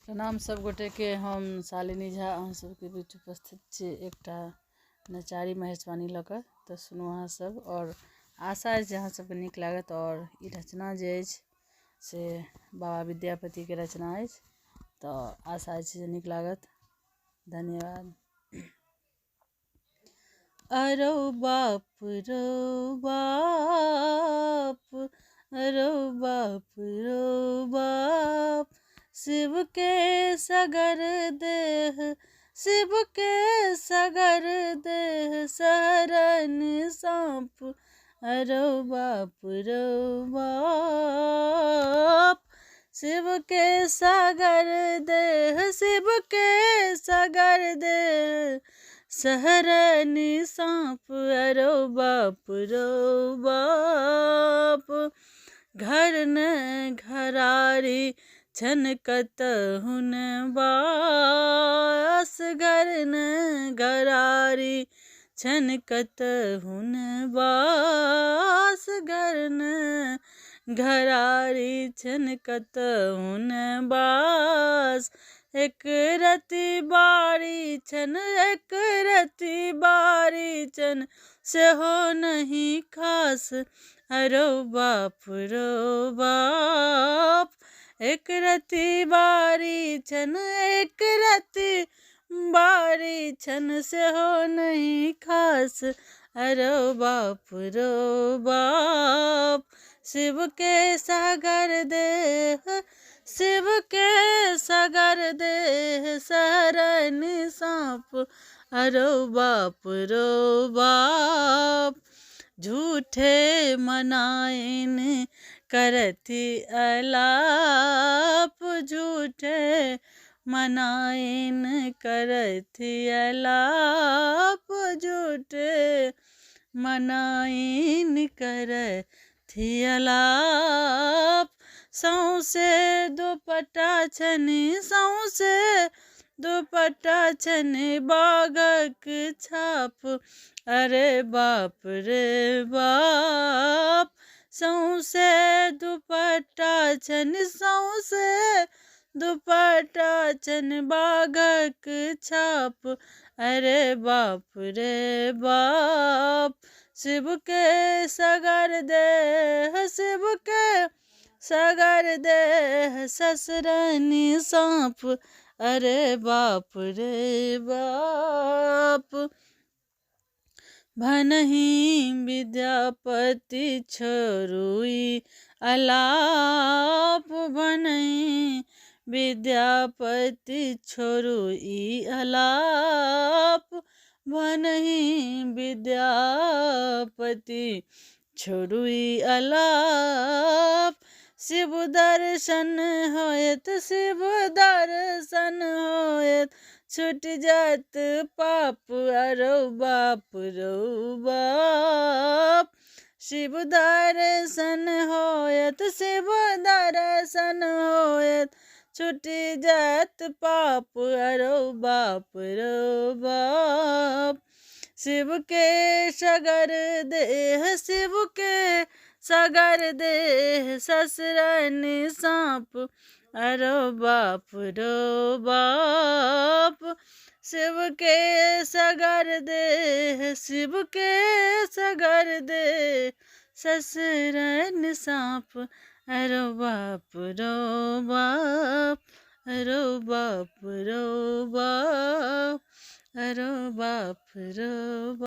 प्रणाम सब गोटे के। हम शालिनी झा अहाँ सबके बीच उपस्थित छी एकटा नचारी महेशवाणी लऽ कऽ। तऽ सुनू अहाँ सब, और आशा अछि जे अहाँ सबके नीक लागत। और ई रचना जे अछि से बाबा विद्यापति के रचना अछि, तऽ आशा अछि जे नीक लागत। धन्यवाद। अरौ बाप रौ बाप, अरौ बाप रौ बाप, शिव के सगर देह, शिव के सगर देह, शरण साँप। अरौ बाप रौ बाप, शिव के सगर देह, शिव के सगर देह, शरण साँप। अरौ बाप रौ बाप, घर न घरारी छन कतहु न बास, घर न घरारी छन कतहु न बास, घर न घरारी छन कतहु न बास। एक रति बारी छन, एक रति बारी छन, सेहो नहीं खास। अरौ बाप रौ बाप, एक रति बारी छन, एक रति बारी छन, सेहो नहीं खास। अरौ बाप रौ बाप, शिव के सगर देह, शिव के सगर देह, शरण साँप। अरौ बाप रौ बाप, झूठे मनाइन करथि अलाप, झूठे मनाइन करथि अलाप, झूठे मनाइन करथि अलाप। सौंसे दुपट्टा छनि, सौंसे दुपट्टा छनि, बाघक छाप। अरे बाप रे बाप, सौंसे दुपट्टा छनि, सौंसे दुपट्टा छनि, बाघक छाप। अरे बाप रे बाप, शिव के सगर देह, शिव के सगर देह, शरण साँप। अरे बाप रे बाप, भनहि विद्यापति छोड़ू ई अलाप, भनहि विद्यापति छोड़ू ई अलाप, भनहि विद्यापति छोड़ू ई अलाप। शिव दर्शन होयत, शिव दर्शन होयत, छूट जात पाप। अरौ बाप रौ बाप, शिव दर्शन होयत, शिव दर्शन होयत, छूट जात पाप। अरौ बाप रौ बाप, शिव के सगर देह, शिव के सगर देह, शरण साँप। अरौ बाप रौ बाप, शिव के सगर देह, शिव के सगर देह, शरण साँप। अरौ बाप रौ बाप, अरौ बाप रौ बाप, अरौ बाप रौ बाप।